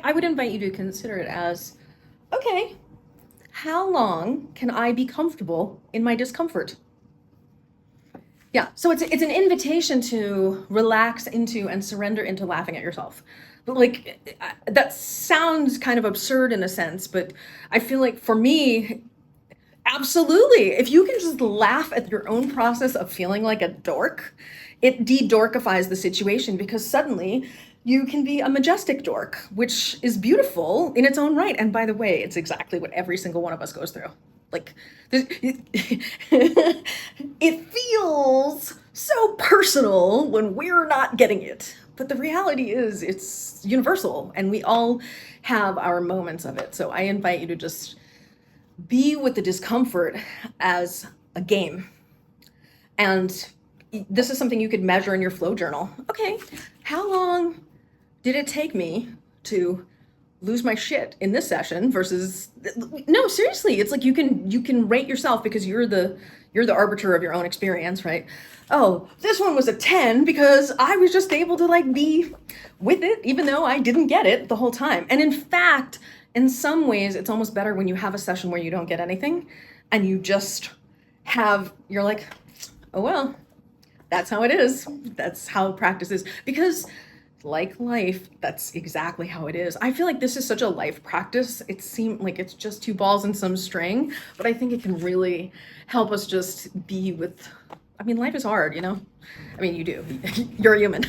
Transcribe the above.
I would invite you to consider it as, okay, how long can I be comfortable in my discomfort? Yeah, so it's an invitation to relax into and surrender into laughing at yourself. But like, that sounds kind of absurd in a sense, but I feel like for me, absolutely. If you can just laugh at your own process of feeling like a dork, it de-dorkifies the situation because suddenly you can be a majestic dork, which is beautiful in its own right. And by the way, it's exactly what every single one of us goes through. Like, it feels so personal when we're not getting it. But the reality is it's universal and we all have our moments of it. So I invite you to just be with the discomfort as a game. And this is something you could measure in your flow journal. Okay, how long did it take me to lose my shit in this session versus, no, seriously, it's like you can rate yourself because you're the arbiter of your own experience, right? Oh, this one was a 10 because I was just able to like be with it even though I didn't get it the whole time. And in fact, in some ways, it's almost better when you have a session where you don't get anything and you just you're like, oh, well, that's how it is. That's how practice is. Because like life, that's exactly how it is. I feel like this is such a life practice. It seems like it's just two balls and some string, but I think it can really help us just be with, I mean, life is hard, you know? I mean, you do. You're a human.